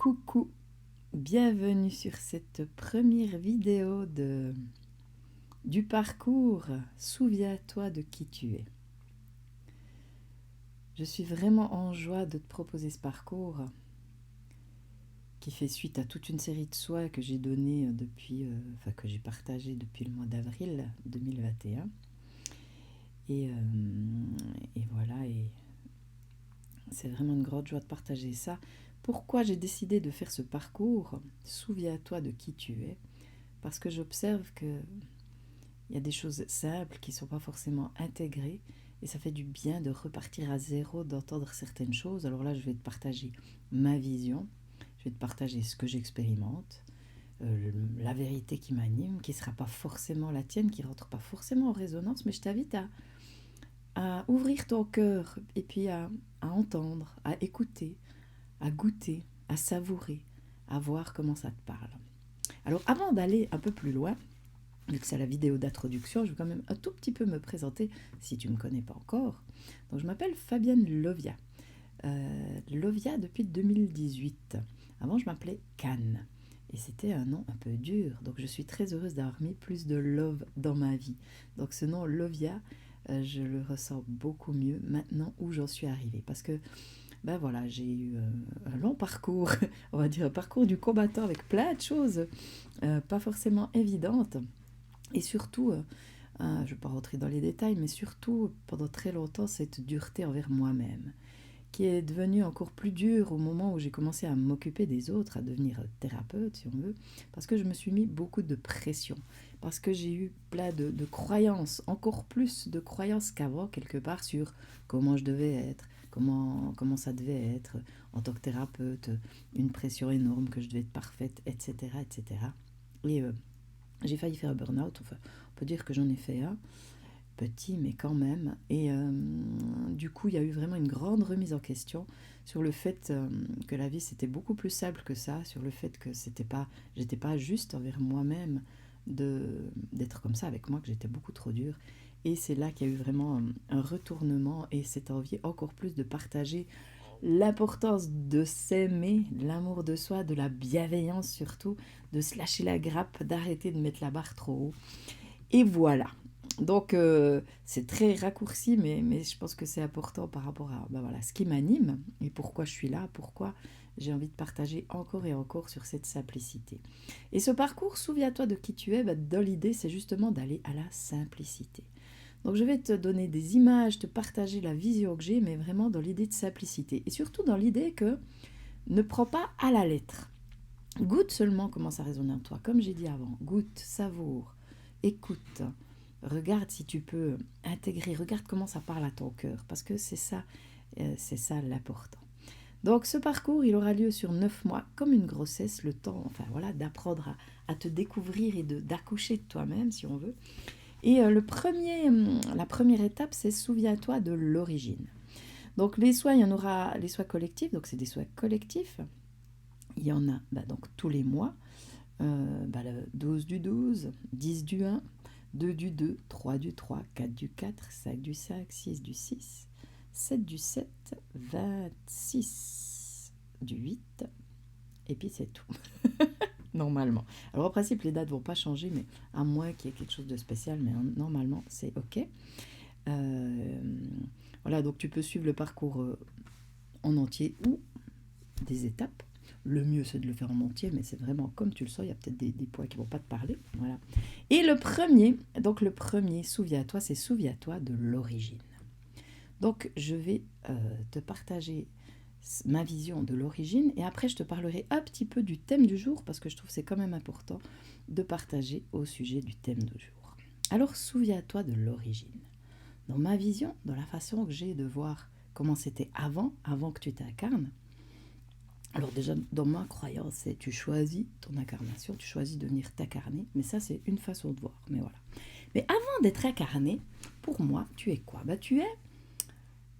Coucou, bienvenue sur cette première vidéo du parcours Souviens-toi de qui tu es. Je suis vraiment en joie de te proposer ce parcours qui fait suite à toute une série de soins que j'ai donné que j'ai partagé depuis le mois d'avril 2021. Et voilà, et c'est vraiment une grande joie de partager ça. Pourquoi j'ai décidé de faire ce parcours Souviens-toi de qui tu es? Parce que j'observe qu'il y a des choses simples qui ne sont pas forcément intégrées et ça fait du bien de repartir à zéro, d'entendre certaines choses. Alors là, je vais te partager ma vision, je vais te partager ce que j'expérimente, la vérité qui m'anime, qui ne sera pas forcément la tienne, qui ne rentre pas forcément en résonance, mais je t'invite à ouvrir ton cœur et puis à entendre, à écouter, à goûter, à savourer, à voir comment ça te parle. Alors avant d'aller un peu plus loin, vu que c'est la vidéo d'introduction, je vais quand même un tout petit peu me présenter si tu ne me connais pas encore. Donc je m'appelle Fabienne Lovia. Lovia depuis 2018. Avant je m'appelais Can. Et c'était un nom un peu dur. Donc je suis très heureuse d'avoir mis plus de love dans ma vie. Donc ce nom Lovia, je le ressens beaucoup mieux maintenant où j'en suis arrivée. Parce que ben voilà, j'ai eu un long parcours, on va dire un parcours du combattant avec plein de choses pas forcément évidentes. Et surtout, je ne vais pas rentrer dans les détails, mais surtout pendant très longtemps cette dureté envers moi-même, qui est devenue encore plus dure au moment où j'ai commencé à m'occuper des autres, à devenir thérapeute si on veut, parce que je me suis mis beaucoup de pression, parce que j'ai eu plein de croyances, encore plus de croyances qu'avant quelque part sur comment je devais être, comment ça devait être en tant que thérapeute, une pression énorme que je devais être parfaite, etc. etc. Et j'ai failli faire un burn-out, enfin, on peut dire que j'en ai fait un, petit mais quand même. Et du coup, il y a eu vraiment une grande remise en question sur le fait que la vie c'était beaucoup plus simple que ça, sur le fait que j'étais pas juste envers moi-même d'être comme ça avec moi, que j'étais beaucoup trop dure. Et c'est là qu'il y a eu vraiment un retournement et cette envie encore plus de partager l'importance de s'aimer, l'amour de soi, de la bienveillance surtout, de se lâcher la grappe, d'arrêter de mettre la barre trop haut. Et voilà. Donc c'est très raccourci, mais je pense que c'est important par rapport à voilà, ce qui m'anime et pourquoi je suis là, pourquoi j'ai envie de partager encore et encore sur cette simplicité. Et ce parcours, souviens-toi de qui tu es, dans l'idée c'est justement d'aller à la simplicité. Donc je vais te donner des images, te partager la vision que j'ai, mais vraiment dans l'idée de simplicité. Et surtout dans l'idée que ne prends pas à la lettre. Goûte seulement comment ça résonne en toi, comme j'ai dit avant. Goûte, savoure, écoute, regarde si tu peux intégrer, regarde comment ça parle à ton cœur, parce que c'est ça l'important. Donc ce parcours, il aura lieu sur 9 mois, comme une grossesse, le temps, enfin voilà, d'apprendre à te découvrir et d'accoucher de toi-même, si on veut. Et la première étape, c'est souviens-toi de l'origine. Donc les soins, il y en aura les soins collectifs, donc c'est des soins collectifs. Il y en a donc tous les mois, le 12 du 12, 10 du 1, 2 du 2, 3 du 3, 4 du 4, 5 du 5, 6 du 6, 7 du 7, 26 du 8, et puis c'est tout. Normalement. Alors, en principe, les dates ne vont pas changer, mais à moins qu'il y ait quelque chose de spécial, mais normalement, c'est OK. Voilà, donc tu peux suivre le parcours en entier ou des étapes. Le mieux, c'est de le faire en entier, mais c'est vraiment comme tu le sens, il y a peut-être des points qui ne vont pas te parler. Voilà. Et le premier, souviens-toi, c'est souviens-toi de l'origine. Donc, je vais te partager ma vision de l'origine et après je te parlerai un petit peu du thème du jour parce que je trouve que c'est quand même important de partager au sujet du thème du jour. Alors souviens-toi de l'origine. Dans ma vision, dans la façon que j'ai de voir comment c'était avant que tu t'incarnes. Alors déjà dans ma croyance, c'est tu choisis ton incarnation, tu choisis de venir t'incarner, mais ça c'est une façon de voir, mais voilà. Mais avant d'être incarné, pour moi, tu es quoi ? Tu es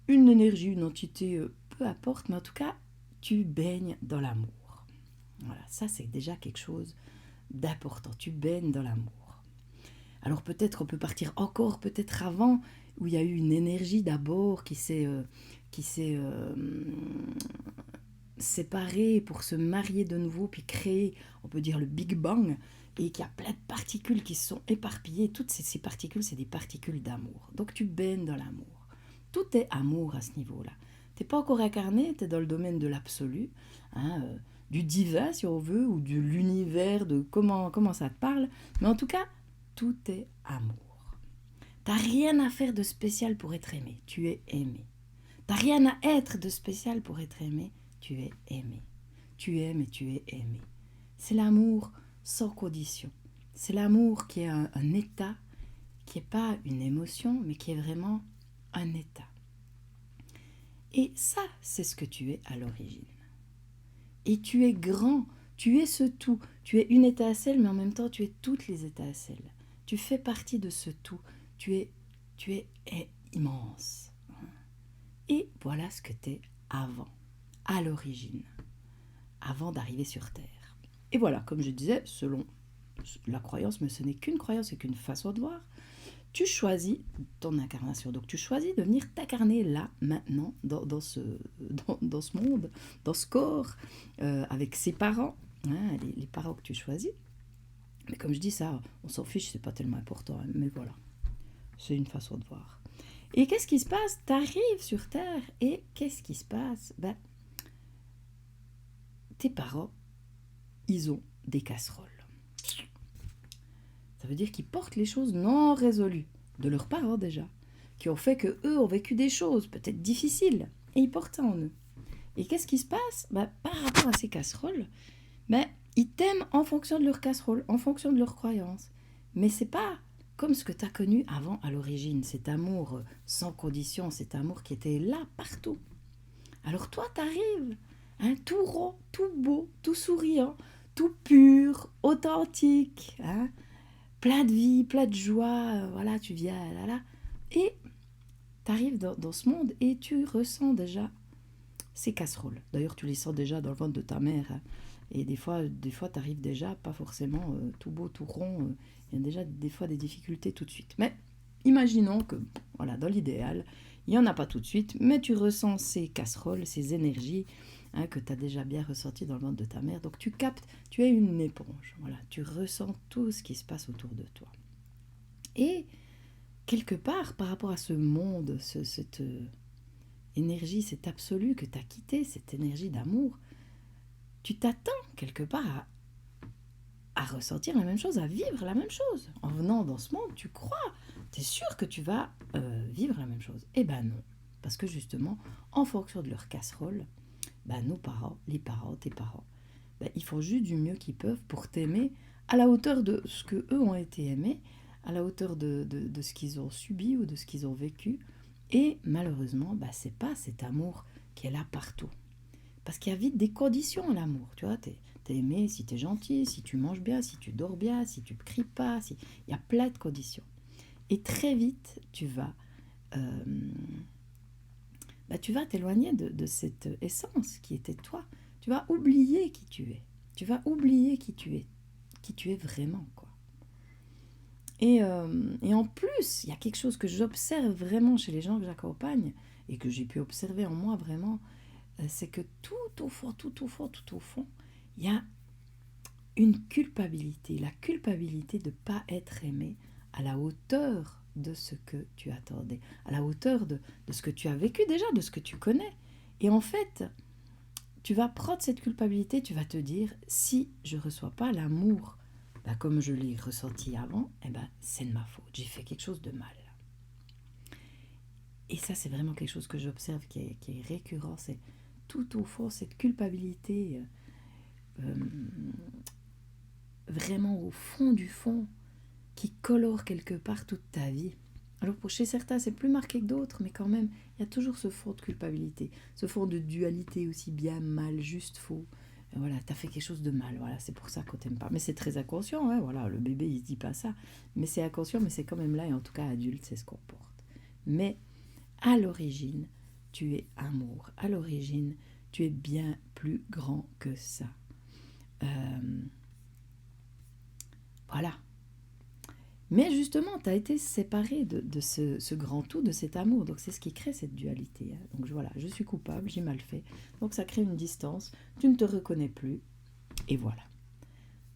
une énergie, une entité, peu importe, mais en tout cas, tu baignes dans l'amour. Voilà, ça c'est déjà quelque chose d'important, tu baignes dans l'amour. Alors peut-être on peut partir encore peut-être avant, où il y a eu une énergie d'abord qui s'est séparer pour se marier de nouveau, puis créer, on peut dire, le Big Bang, et qu'il y a plein de particules qui se sont éparpillées. Toutes ces particules, c'est des particules d'amour. Donc tu baignes dans l'amour. Tout est amour à ce niveau-là. Tu n'es pas encore incarné, tu es dans le domaine de l'absolu, hein, du divin si on veut, ou de l'univers, de comment ça te parle. Mais en tout cas, tout est amour. Tu n'as rien à faire de spécial pour être aimé. Tu es aimé. Tu n'as rien à être de spécial pour être aimé. Tu es aimé. Tu aimes et tu es aimé. C'est l'amour sans condition. C'est l'amour qui est un état, qui n'est pas une émotion, mais qui est vraiment un état. Et ça, c'est ce que tu es à l'origine. Et tu es grand, tu es ce tout. Tu es une étincelle, mais en même temps, tu es toutes les étincelles. Tu fais partie de ce tout. Tu es immense. Et voilà ce que tu es avant, à l'origine, avant d'arriver sur Terre. Et voilà, comme je disais, selon la croyance, mais ce n'est qu'une croyance, c'est qu'une façon de voir, tu choisis ton incarnation. Donc tu choisis de venir t'incarner là, maintenant, dans ce monde, dans ce corps, avec ses parents, hein, les parents que tu choisis. Mais comme je dis ça, on s'en fiche, c'est pas tellement important, hein, mais voilà, c'est une façon de voir. Et qu'est-ce qui se passe? Tu arrives sur Terre et qu'est-ce qui se passe? Tes parents, ils ont des casseroles. Ça veut dire qu'ils portent les choses non résolues de leurs parents déjà, qui ont fait qu'eux ont vécu des choses peut-être difficiles, et ils portent ça en eux. Et qu'est-ce qui se passe? Par rapport à ces casseroles, ils t'aiment en fonction de leurs casseroles, en fonction de leurs croyances. Mais c'est pas comme ce que tu as connu avant à l'origine, cet amour sans condition, cet amour qui était là partout. Alors toi, t'arrives, hein, tout rond, tout beau, tout souriant, tout pur, authentique, hein, plein de vie, plein de joie, voilà, tu viens là, et tu arrives dans ce monde et tu ressens déjà ces casseroles. D'ailleurs, tu les sens déjà dans le ventre de ta mère, hein, et des fois tu arrives déjà, pas forcément tout beau, tout rond, il y a déjà des fois des difficultés tout de suite. Mais imaginons que, voilà, dans l'idéal, il n'y en a pas tout de suite, mais tu ressens ces casseroles, ces énergies, hein, que tu as déjà bien ressenties dans le ventre de ta mère. Donc tu captes, tu es une éponge, voilà, tu ressens tout ce qui se passe autour de toi. Et quelque part, par rapport à ce monde, cette énergie, cet absolu que tu as quitté, cette énergie d'amour, tu t'attends quelque part à ressentir la même chose, à vivre la même chose. En venant dans ce monde, tu crois, tu es sûr que tu vas vivre la même chose. Eh ben non, parce que justement, en fonction de leur casserole, nos parents, les parents, tes parents, ils font juste du mieux qu'ils peuvent pour t'aimer à la hauteur de ce qu'eux ont été aimés, à la hauteur de ce qu'ils ont subi ou de ce qu'ils ont vécu. Et malheureusement, c'est pas cet amour qui est là partout. Parce qu'il y a vite des conditions à l'amour, tu vois, t'es aimé si t'es gentil, si tu manges bien, si tu dors bien, si tu ne cries pas, il y a plein de conditions. Et très vite, tu vas t'éloigner de cette essence qui était toi. Tu vas oublier qui tu es. Tu vas oublier qui tu es vraiment, quoi. Et en plus, il y a quelque chose que j'observe vraiment chez les gens que j'accompagne et que j'ai pu observer en moi vraiment, c'est que tout au fond, il y a une culpabilité. La culpabilité de ne pas être aimé à la hauteur de ce que tu attendais, à la hauteur de ce que tu as vécu déjà, de ce que tu connais. Et en fait, tu vas prendre cette culpabilité, tu vas te dire, si je ne reçois pas l'amour comme je l'ai ressenti avant, c'est de ma faute, j'ai fait quelque chose de mal. Et ça, c'est vraiment quelque chose que j'observe qui est récurrent, c'est tout au fond cette culpabilité, vraiment au fond du fond, qui colore quelque part toute ta vie. Alors chez certains, c'est plus marqué que d'autres, mais quand même, il y a toujours ce fond de culpabilité, ce fond de dualité aussi, bien, mal, juste, faux. Et voilà, t'as fait quelque chose de mal, voilà, c'est pour ça qu'on t'aime pas. Mais c'est très inconscient, hein, voilà, le bébé, il se dit pas ça. Mais c'est inconscient, mais c'est quand même là, et en tout cas, adulte, c'est ce qu'on porte. Mais à l'origine, tu es amour. À l'origine, tu es bien plus grand que ça. Voilà. Mais justement, tu as été séparé de ce grand tout, de cet amour. Donc c'est ce qui crée cette dualité. Hein. Donc voilà, je suis coupable, j'ai mal fait. Donc ça crée une distance, tu ne te reconnais plus, et voilà.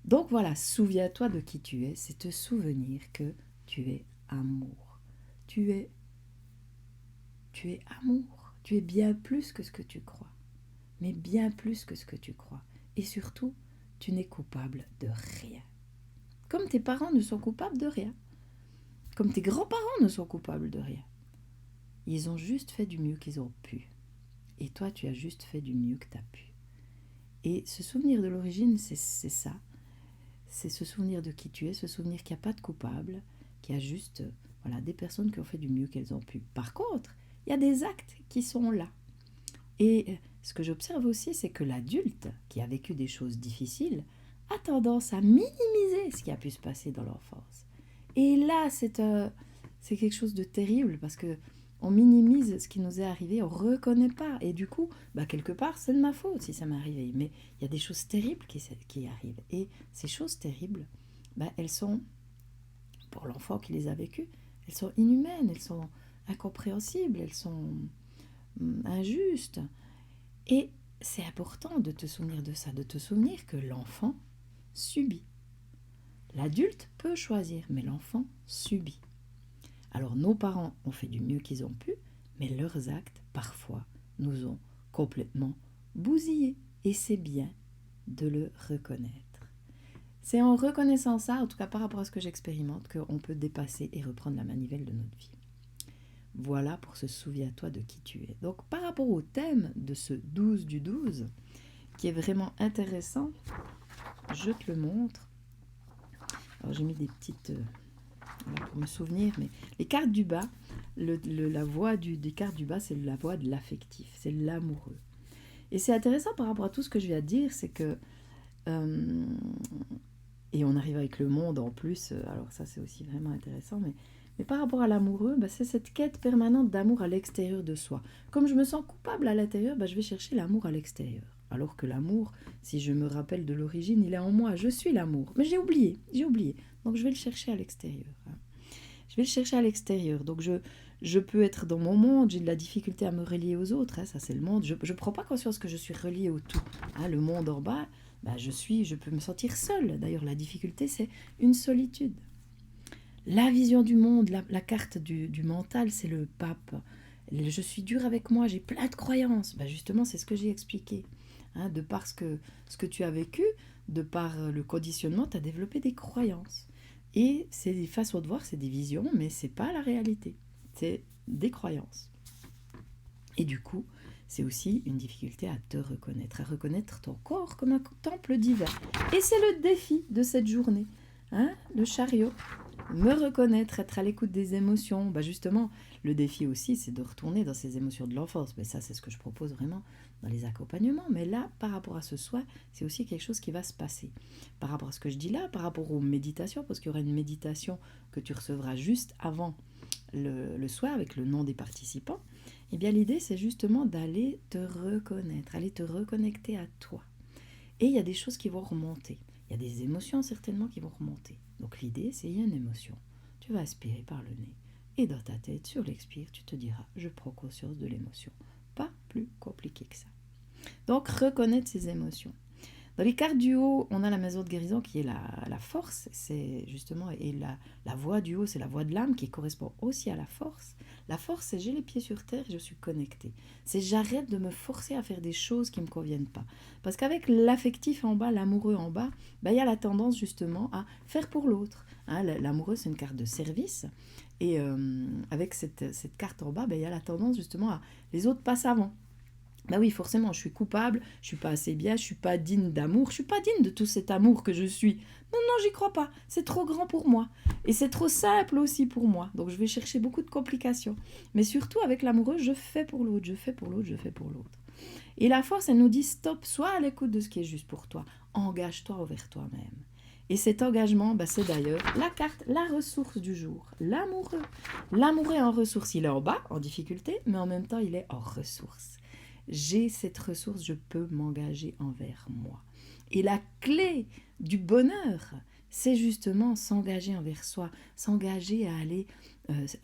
Donc voilà, souviens-toi de qui tu es, c'est te souvenir que tu es amour. Tu es, tu es amour. Tu es bien plus que ce que tu crois. Mais bien plus que ce que tu crois. Et surtout, tu n'es coupable de rien. Comme tes parents ne sont coupables de rien. Comme tes grands-parents ne sont coupables de rien. Ils ont juste fait du mieux qu'ils ont pu. Et toi, tu as juste fait du mieux que tu as pu. Et se souvenir de l'origine, c'est ça. C'est se souvenir de qui tu es, se souvenir qu'il n'y a pas de coupable, qu'il y a juste des personnes qui ont fait du mieux qu'elles ont pu. Par contre, il y a des actes qui sont là. Et ce que j'observe aussi, c'est que l'adulte qui a vécu des choses difficiles a tendance à minimiser ce qui a pu se passer dans l'enfance. Et là, c'est quelque chose de terrible parce que on minimise ce qui nous est arrivé, on ne reconnaît pas. Et du coup, quelque part, c'est de ma faute si ça m'est arrivé. Mais il y a des choses terribles qui arrivent. Et ces choses terribles, elles sont, pour l'enfant qui les a vécues, elles sont inhumaines, elles sont incompréhensibles, elles sont injustes. Et c'est important de te souvenir de ça, de te souvenir que l'enfant subit. L'adulte peut choisir, mais l'enfant subit. Alors nos parents ont fait du mieux qu'ils ont pu, mais leurs actes, parfois, nous ont complètement bousillés. Et c'est bien de le reconnaître. C'est en reconnaissant ça, en tout cas par rapport à ce que j'expérimente, qu'on peut dépasser et reprendre la manivelle de notre vie. Voilà pour ce souviens-toi de qui tu es. Donc par rapport au thème de ce 12 du 12, qui est vraiment intéressant, je te le montre. Alors j'ai mis des petites... pour me souvenir, mais les cartes du bas, la voix des cartes du bas, c'est la voix de l'affectif, c'est l'amoureux. Et c'est intéressant par rapport à tout ce que je viens de dire, c'est que... et on arrive avec le monde en plus, alors ça c'est aussi vraiment intéressant, mais par rapport à l'amoureux, c'est cette quête permanente d'amour à l'extérieur de soi. Comme je me sens coupable à l'intérieur, je vais chercher l'amour à l'extérieur. Alors que l'amour, si je me rappelle de l'origine, il est en moi, je suis l'amour. Mais j'ai oublié. Donc je vais le chercher à l'extérieur. Je vais le chercher à l'extérieur. Donc je peux être dans mon monde, j'ai de la difficulté à me relier aux autres, ça c'est le monde. Je ne prends pas conscience que je suis reliée au tout. Le monde en bas, je peux me sentir seule. D'ailleurs, la difficulté, c'est une solitude. La vision du monde, la carte du mental, c'est le pape. Je suis dur avec moi, j'ai plein de croyances. Justement, c'est ce que j'ai expliqué. De par ce que tu as vécu, de par le conditionnement, tu as développé des croyances. Et c'est des façons de voir, c'est des visions, mais c'est pas la réalité. C'est des croyances. Et du coup, c'est aussi une difficulté à te reconnaître, à reconnaître ton corps comme un temple divin. Et c'est le défi de cette journée. Le chariot. Me reconnaître, être à l'écoute des émotions. Justement, le défi aussi, c'est de retourner dans ces émotions de l'enfance. Mais ça, c'est ce que je propose vraiment dans les accompagnements. Mais là, par rapport à ce soin, c'est aussi quelque chose qui va se passer. Par rapport à ce que je dis là, par rapport aux méditations, parce qu'il y aura une méditation que tu recevras juste avant le soir avec le nom des participants, eh bien l'idée, c'est justement d'aller te reconnaître, aller te reconnecter à toi. Et il y a des choses qui vont remonter. Il y a des émotions certainement qui vont remonter. Donc l'idée, c'est il y a une émotion. Tu vas aspirer par le nez. Et dans ta tête, sur l'expire, tu te diras, je prends conscience de l'émotion. Pas plus compliqué que ça. Donc reconnaître ces émotions. Dans les cartes du haut, on a la maison de guérison qui est la force, c'est justement, et la voix du haut, c'est la voix de l'âme qui correspond aussi à la force. La force, c'est j'ai les pieds sur terre et je suis connectée. C'est j'arrête de me forcer à faire des choses qui ne me conviennent pas. Parce qu'avec l'affectif en bas, l'amoureux en bas, il y a la tendance justement à faire pour l'autre. L'amoureux, c'est une carte de service. Et avec cette carte en bas, il y a la tendance justement à les autres passent avant. Oui, forcément, je suis coupable, je suis pas assez bien, je suis pas digne d'amour, je suis pas digne de tout cet amour que je suis. Non, j'y crois pas, c'est trop grand pour moi. Et c'est trop simple aussi pour moi. Donc je vais chercher beaucoup de complications. Mais surtout avec l'amoureux, je fais pour l'autre, je fais pour l'autre, je fais pour l'autre. Et la force, elle nous dit stop, sois à l'écoute de ce qui est juste pour toi. Engage-toi envers toi-même. Et cet engagement, c'est d'ailleurs la carte, la ressource du jour, l'amoureux. L'amoureux est en ressource, il est en bas, en difficulté, mais en même temps, il est en ressource. J'ai cette ressource, je peux m'engager envers moi. Et la clé du bonheur c'est justement s'engager envers soi, s'engager à aller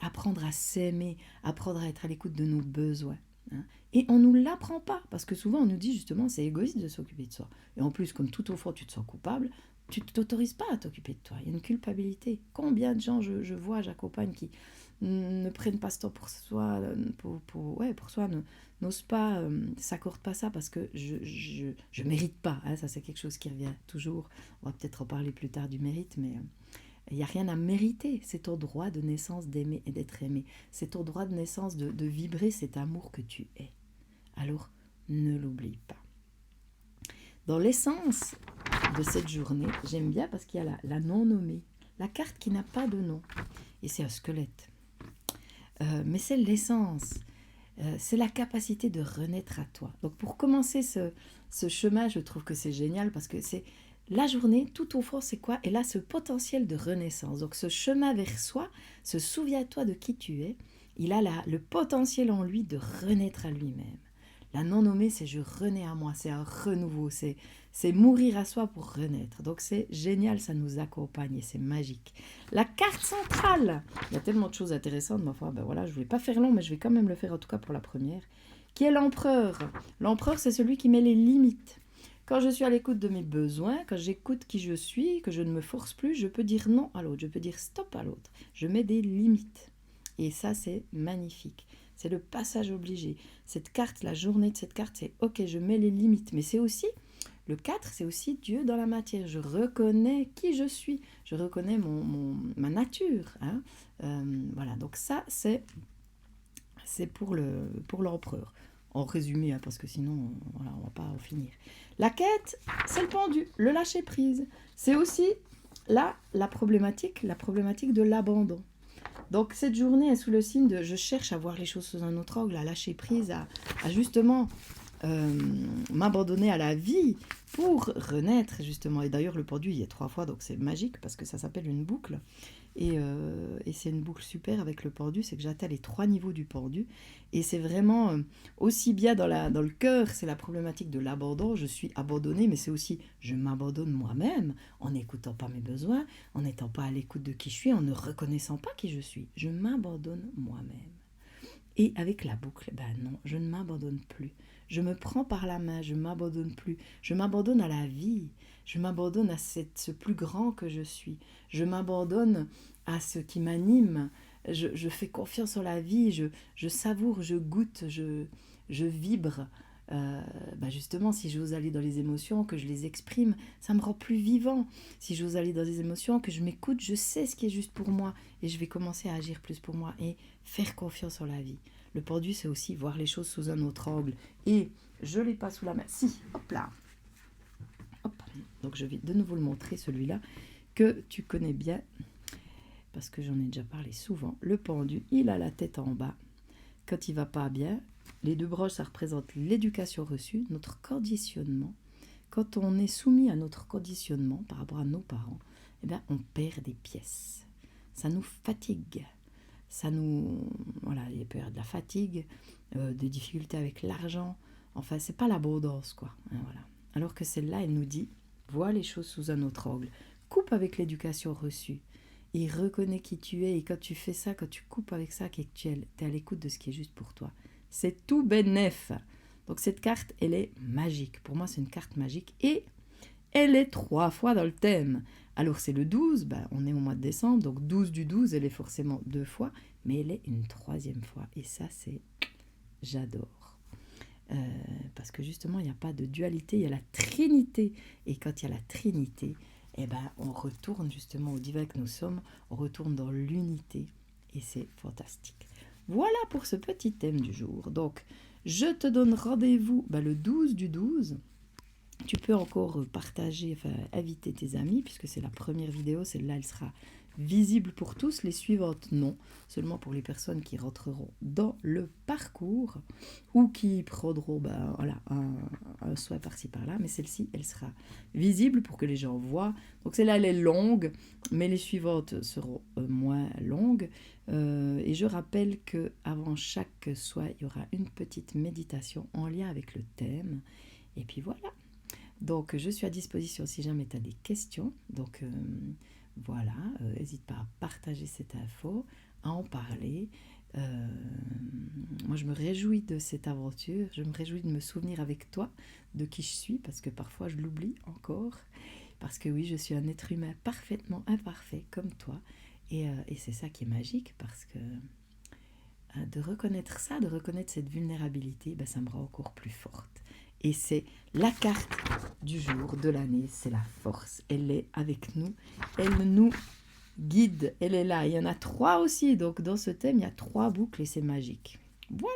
apprendre à s'aimer, apprendre à être à l'écoute de nos besoins. Hein. Et on ne nous l'apprend pas, parce que souvent on nous dit justement c'est égoïste de s'occuper de soi. Et en plus, comme tout au fond tu te sens coupable, tu ne t'autorises pas à t'occuper de toi. Il y a une culpabilité. Combien de gens je vois, j'accompagne qui ne prennent pas ce temps pour soi, pour soi, n'osent pas, s'accordent pas ça parce que je mérite pas. Hein, ça c'est quelque chose qui revient toujours. On va peut-être en parler plus tard du mérite, mais il n'y a rien à mériter. C'est ton droit de naissance d'aimer et d'être aimé. C'est ton droit de naissance de vibrer cet amour que tu es. Alors, ne l'oublie pas. Dans l'essence de cette journée, j'aime bien parce qu'il y a la non-nommée, la carte qui n'a pas de nom. Et c'est un squelette. Mais c'est l'essence. C'est la capacité de renaître à toi. Donc pour commencer ce chemin, je trouve que c'est génial parce que c'est la journée, tout au fond, c'est quoi? Et là, ce potentiel de renaissance. Donc ce chemin vers soi, ce souviens-toi de qui tu es, il a le potentiel en lui de renaître à lui-même. La non-nommée, c'est je renais à moi, c'est un renouveau, c'est mourir à soi pour renaître. Donc c'est génial, ça nous accompagne et c'est magique. La carte centrale, il y a tellement de choses intéressantes, ma foi, ben voilà, je ne vais pas faire long, mais je vais quand même le faire en tout cas pour la première, qui est l'empereur. L'empereur, c'est celui qui met les limites. Quand je suis à l'écoute de mes besoins, quand j'écoute qui je suis, que je ne me force plus, je peux dire non à l'autre, je peux dire stop à l'autre. Je mets des limites. Et ça, c'est magnifique. C'est le passage obligé. Cette carte, la journée de cette carte, c'est ok, je mets les limites. Mais c'est aussi, le 4, c'est aussi Dieu dans la matière. Je reconnais qui je suis. Je reconnais ma nature. Hein. Voilà, donc ça, c'est pour l'empereur. En résumé, hein, parce que sinon, voilà, on ne va pas en finir. La quête, c'est le pendu, le lâcher-prise. C'est aussi là la problématique de l'abandon. Donc cette journée est sous le signe de je cherche à voir les choses sous un autre angle, à lâcher prise, à justement m'abandonner à la vie pour renaître justement. Et d'ailleurs le pendu il y a 3 fois, donc c'est magique parce que ça s'appelle une boucle. Et c'est une boucle super avec le pendu, c'est que j'atteins les 3 niveaux du pendu. Et c'est vraiment aussi bien dans le cœur, c'est la problématique de l'abandon. Je suis abandonnée, mais c'est aussi je m'abandonne moi-même en n'écoutant pas mes besoins, en n'étant pas à l'écoute de qui je suis, en ne reconnaissant pas qui je suis. Je m'abandonne moi-même. Et avec la boucle, ben non, je ne m'abandonne plus. Je me prends par la main, je ne m'abandonne plus. Je m'abandonne à la vie. Je m'abandonne à ce plus grand que je suis. Je m'abandonne à ce qui m'anime. Je fais confiance en la vie. Je savoure, je goûte, je vibre. Justement, si j'ose aller dans les émotions, que je les exprime, ça me rend plus vivant. Si j'ose aller dans les émotions, que je m'écoute, je sais ce qui est juste pour moi et je vais commencer à agir plus pour moi et faire confiance en la vie. Le pendu, c'est aussi voir les choses sous un autre angle. Et je ne l'ai pas sous la main. Si, hop là. Hop. Donc je vais de nouveau le montrer, celui-là, que tu connais bien, parce que j'en ai déjà parlé souvent. Le pendu, il a la tête en bas. Quand il ne va pas bien, les 2 broches, ça représente l'éducation reçue, notre conditionnement. Quand on est soumis à notre conditionnement par rapport à nos parents, eh bien, on perd des pièces. Ça nous fatigue. Voilà, il peut y avoir de la fatigue, des difficultés avec l'argent. Enfin, c'est pas l'abondance, quoi. Hein, voilà. Alors que celle-là, elle nous dit, vois les choses sous un autre angle. Coupe avec l'éducation reçue. Et reconnais qui tu es. Et quand tu fais ça, quand tu coupes avec ça, que tu es à l'écoute de ce qui est juste pour toi, c'est tout bénef. Donc cette carte, elle est magique. Pour moi, c'est une carte magique. Et elle est 3 fois dans le thème. Alors c'est le 12, on est au mois de décembre, donc 12 du 12, elle est forcément 2 fois, mais elle est une 3e fois. Et ça, j'adore. Parce que justement, il n'y a pas de dualité, il y a la trinité. Et quand il y a la trinité, on retourne justement au divin que nous sommes, on retourne dans l'unité. Et c'est fantastique. Voilà pour ce petit thème du jour. Donc, je te donne rendez-vous le 12 du 12. Tu peux encore partager, inviter tes amis, puisque c'est la première vidéo. Celle-là, elle sera visible pour tous. Les suivantes, non. Seulement pour les personnes qui rentreront dans le parcours ou qui prendront un soin par-ci par-là. Mais celle-ci, elle sera visible pour que les gens voient. Donc celle-là, elle est longue, mais les suivantes seront moins longues. Et je rappelle qu'avant chaque soin, il y aura une petite méditation en lien avec le thème. Et puis voilà. Donc, je suis à disposition si jamais tu as des questions. Donc, voilà, n'hésite pas à partager cette info, à en parler. Euh, Moi, je me réjouis de cette aventure. Je me réjouis de me souvenir avec toi de qui je suis, parce que parfois, je l'oublie encore. Parce que oui, je suis un être humain parfaitement imparfait comme toi. Et c'est ça qui est magique, parce que de reconnaître ça, de reconnaître cette vulnérabilité, ben, ça me rend encore plus forte. Et c'est la carte du jour, de l'année, c'est la force. Elle est avec nous, elle nous guide, elle est là. Il y en a 3 aussi, donc dans ce thème, il y a 3 boucles et c'est magique. Voilà.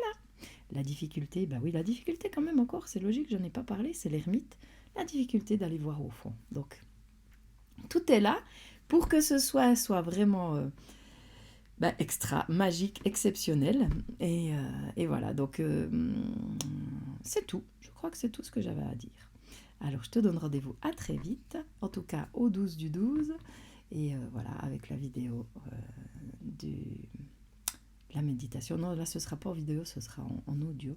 La difficulté, bah oui, la difficulté quand même encore, c'est logique, j'en ai pas parlé, c'est l'ermite. La difficulté d'aller voir au fond. Donc, tout est là pour que ce soit vraiment extra, magique, exceptionnel. Et voilà, donc c'est tout. Je crois que c'est tout ce que j'avais à dire. Alors, je te donne rendez-vous à très vite, en tout cas au 12 du 12. Et voilà, avec la vidéo de la méditation. Non, là, ce ne sera pas en vidéo, ce sera en audio.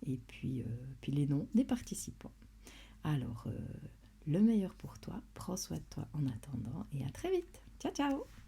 Et puis les noms des participants. Alors, le meilleur pour toi. Prends soin de toi en attendant et à très vite. Ciao, ciao!